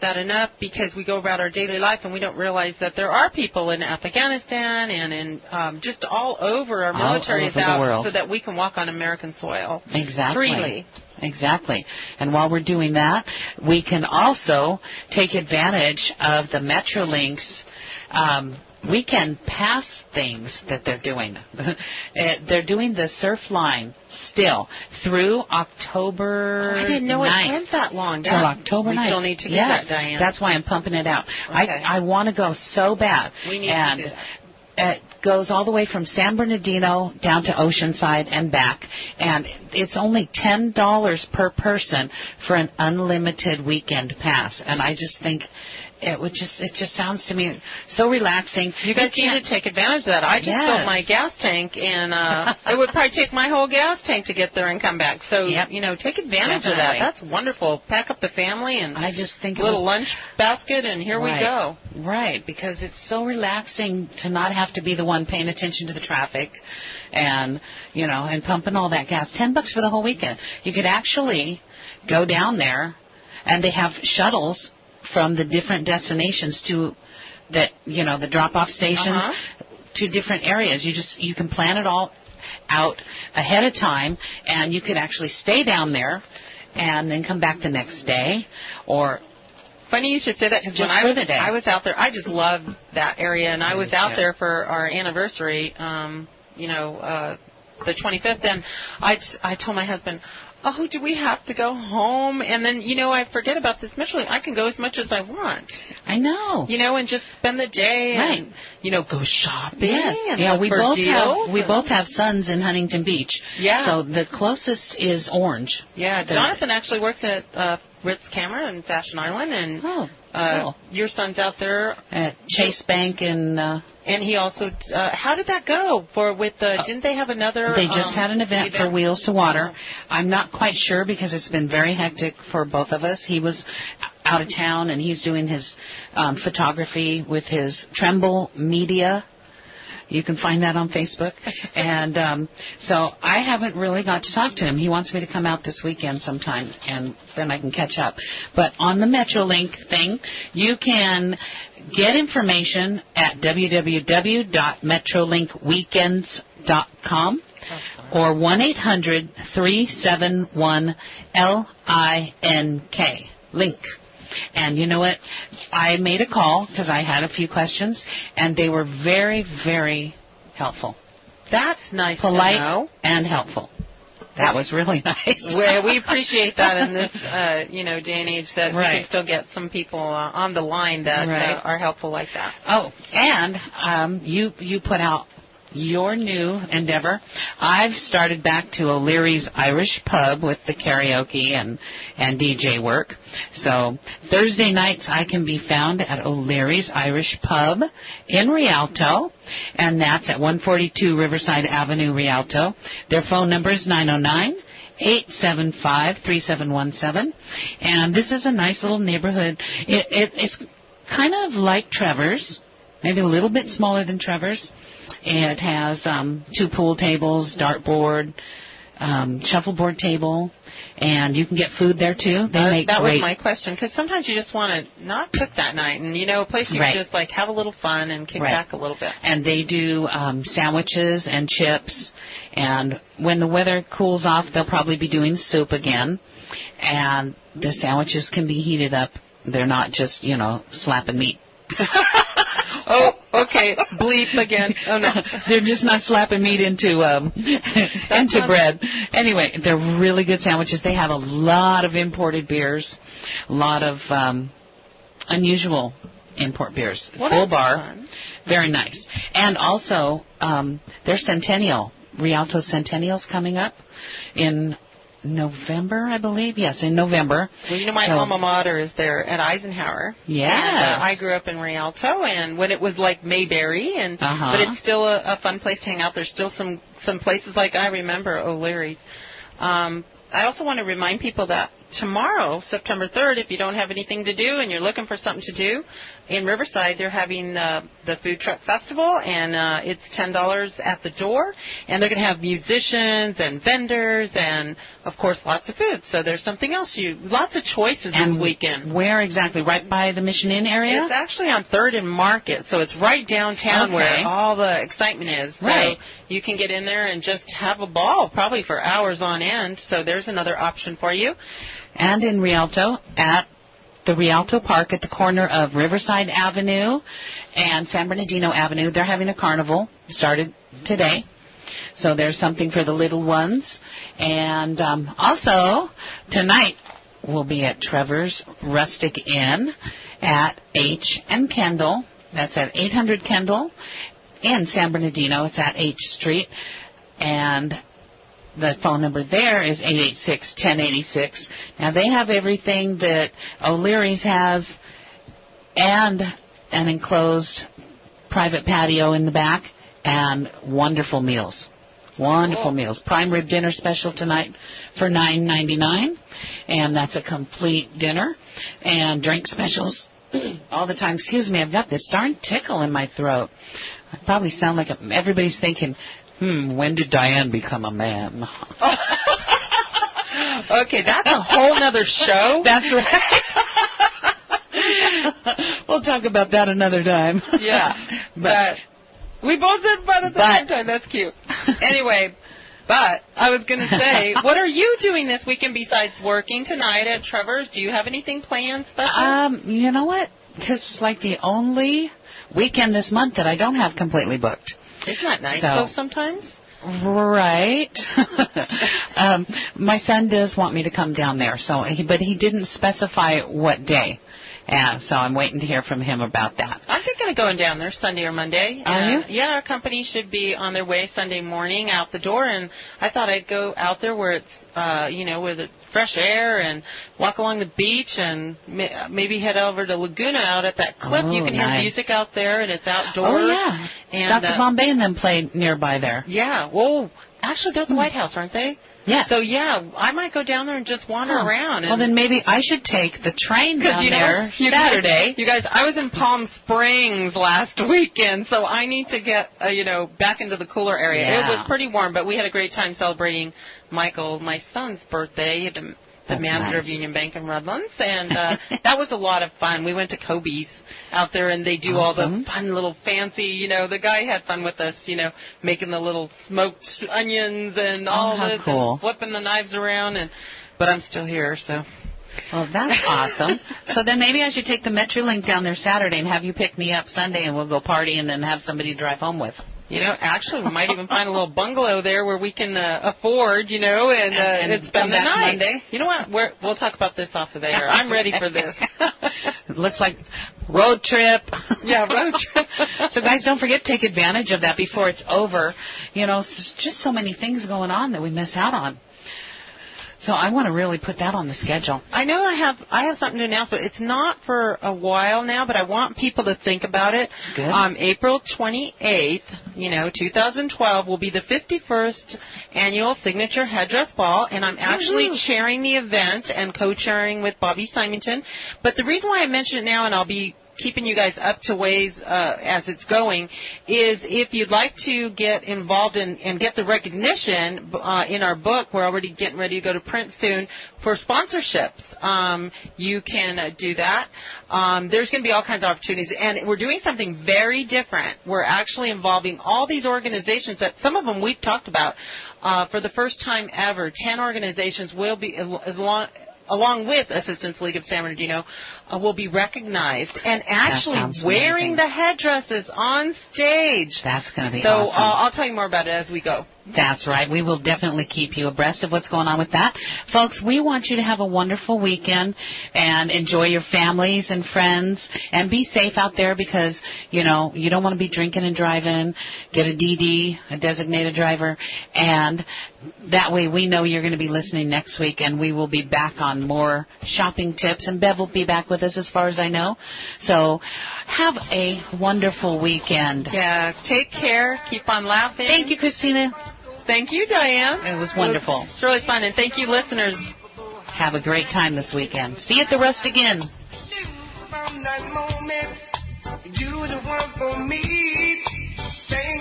that enough because we go about our daily life and we don't realize that there are people in Afghanistan and in just all over our military is out so that we can walk on American soil freely. Exactly. And while we're doing that, we can also take advantage of the Metrolinx weekend pass things that they're doing. They're doing the surf line still through October 9th. I didn't know it went that long. Till October 9th. We still need to get that, Diane. That's why I'm pumping it out. Okay. I want to go so bad. We need to do that. It goes all the way from San Bernardino down to Oceanside and back, and it's only $10 per person for an unlimited weekend pass. And I just think it just sounds to me so relaxing. You guys need to take advantage of that. I just filled my gas tank, and it would probably take my whole gas tank to get there and come back. So, take advantage of that. That's wonderful. Pack up the family and I just think a little lunch basket, and here we go. Right, because it's so relaxing to not have to be the one paying attention to the traffic and, and pumping all that gas. $10 for the whole weekend. You could actually go down there, and they have shuttles from the different destinations to the drop-off stations to different areas. You can plan it all out ahead of time, and you could actually stay down there and then come back the next day. Or funny you should say that, because when I was out there, I just loved that area, and I was out there for our anniversary, the 25th, and I told my husband, oh, do we have to go home? And then, I forget about this Metrolinx. I can go as much as I want. I know. And just spend the day and, go shopping. Yes. And we both have sons in Huntington Beach. Yeah. So the closest is Orange. Yeah. Jonathan actually works at Ritz Camera in Fashion Island, and cool. Your son's out there at Chase Bank and he also how did that go didn't they have another they just had an event for Wheels to Water. I'm not quite sure because it's been very hectic for both of us. He was out of town, and he's doing his photography with his Tremble Media. You can find that on Facebook. And so I haven't really got to talk to him. He wants me to come out this weekend sometime, and then I can catch up. But on the Metrolink thing, you can get information at www.metrolinkweekends.com or 1-800-371-LINK. Link. And you know what? I made a call because I had a few questions, and they were very, very helpful. That's nice Polite to know. And helpful. That was really nice. Well, we appreciate that in this, day and age that we can still get some people on the line that are helpful like that. Oh, and you put out your new endeavor. I've started back to O'Leary's Irish Pub with the karaoke and DJ work. So Thursday nights I can be found at O'Leary's Irish Pub in Rialto, and that's at 142 Riverside Avenue, Rialto. Their phone number is 909-875-3717. And this is a nice little neighborhood. It's kind of like Trevor's, maybe a little bit smaller than Trevor's. It has 2 pool tables, dartboard, shuffleboard table, and you can get food there too. That was my question, because sometimes you just want to not cook that night, and a place you can just have a little fun and kick back a little bit. And they do sandwiches and chips, and when the weather cools off, they'll probably be doing soup again, and the sandwiches can be heated up. They're not just slapping meat. Oh, okay. Bleep again. Oh, no. They're just not slapping meat into bread. Anyway, they're really good sandwiches. They have a lot of imported beers, a lot of unusual import beers. Well, full bar. Fun. Very nice. And also, their Centennial, Rialto Centennial's coming up in November, I believe. Yes, in November. Well, my alma mater is there at Eisenhower. Yes. And, I grew up in Rialto, and when it was like Mayberry, but it's still a fun place to hang out. There's still some places like I remember O'Leary's. I also want to remind people that tomorrow, September 3rd, if you don't have anything to do and you're looking for something to do, in Riverside they're having the Food Truck Festival, and it's $10 at the door. And they're going to have musicians and vendors and, of course, lots of food. So there's something else. Lots of choices this weekend. Where exactly? Right by the Mission Inn area? It's actually on 3rd and Market, so it's right downtown where all the excitement is. Right. So you can get in there and just have a ball, probably for hours on end. So there's another option for you. And in Rialto, at the Rialto Park at the corner of Riverside Avenue and San Bernardino Avenue, they're having a carnival. Started today. So there's something for the little ones. And also, tonight we'll be at Trevor's Rustic Inn at H and Kendall. That's at 800 Kendall. In San Bernardino, it's at H Street. And the phone number there is 886-1086. Now, they have everything that O'Leary's has and an enclosed private patio in the back and wonderful meals. Wonderful meals. Prime rib dinner special tonight for $9.99, and that's a complete dinner. And drink specials all the time. Excuse me, I've got this darn tickle in my throat. I probably sound like everybody's thinking, when did Diane become a man? Okay, that's a whole nother show. That's right. We'll talk about that another time. Yeah, but we both said but at the same time. That's cute. Anyway, but I was going to say, what are you doing this weekend besides working tonight at Trevor's? Do you have anything planned special? You know what? This is like the only weekend this month that I don't have completely booked. Isn't that nice, though, sometimes? Right. My son does want me to come down there, but he didn't specify what day. And so I'm waiting to hear from him about that. I'm thinking of going down there Sunday or Monday. Are you? Yeah, our company should be on their way Sunday morning out the door, and I thought I'd go out there where it's, with the fresh air and walk along the beach and maybe head over to Laguna out at that cliff. You can hear music out there, and it's outdoors. Oh, yeah. And, Dr. Bombay and them play nearby there. Yeah. Well, actually, they're at the White House, aren't they? Yeah. So, I might go down there and just wander around. Well, then maybe I should take the train down there Saturday. You guys, I was in Palm Springs last weekend, so I need to get, back into the cooler area. Yeah. It was pretty warm, but we had a great time celebrating Michael, my son's birthday, the manager of Union Bank in Redlands, and that was a lot of fun. We went to Kobe's out there, and they do all the fun little fancy, the guy had fun with us, making the little smoked onions and all this, and flipping the knives around, but I'm still here, so. Well, that's awesome. So then maybe I should take the Metrolink down there Saturday and have you pick me up Sunday, and we'll go party and then have somebody to drive home with. Actually, we might even find a little bungalow there where we can afford, and spend the night. Monday. You know what? We'll talk about this off of the air. I'm ready for this. It looks like road trip. Yeah, road trip. So, guys, don't forget to take advantage of that before it's over. There's just so many things going on that we miss out on. So I want to really put that on the schedule. I know I have something to announce, but it's not for a while now, but I want people to think about it. Good. April 28th, 2012 will be the 51st annual Signature Headdress Ball, and I'm actually chairing the event and co-chairing with Bobby Symington. But the reason why I mention it now, and I'll be keeping you guys up to ways as it's going, is if you'd like to get involved and get the recognition in our book, we're already getting ready to go to print soon, for sponsorships. You can do that. There's going to be all kinds of opportunities, and we're doing something very different. We're actually involving all these organizations that some of them we've talked about. For the first time ever, 10 organizations will be, along with Assistance League of San Bernardino, will be recognized and actually wearing the headdresses on stage. That's going to be awesome. So awesome. I'll tell you more about it as we go. That's right. We will definitely keep you abreast of what's going on with that. Folks, we want you to have a wonderful weekend and enjoy your families and friends and be safe out there because, you don't want to be drinking and driving. Get a DD, a designated driver, and that way we know you're going to be listening next week, and we will be back on more shopping tips, and Bev will be back with us as far as I know. So have a wonderful weekend. Yeah, take care. Keep on laughing. Thank you, Christina. Thank you, Diane. It was wonderful. It's really fun, and thank you, listeners. Have a great time this weekend. See you at the Rust again. From that moment, you were the one for me.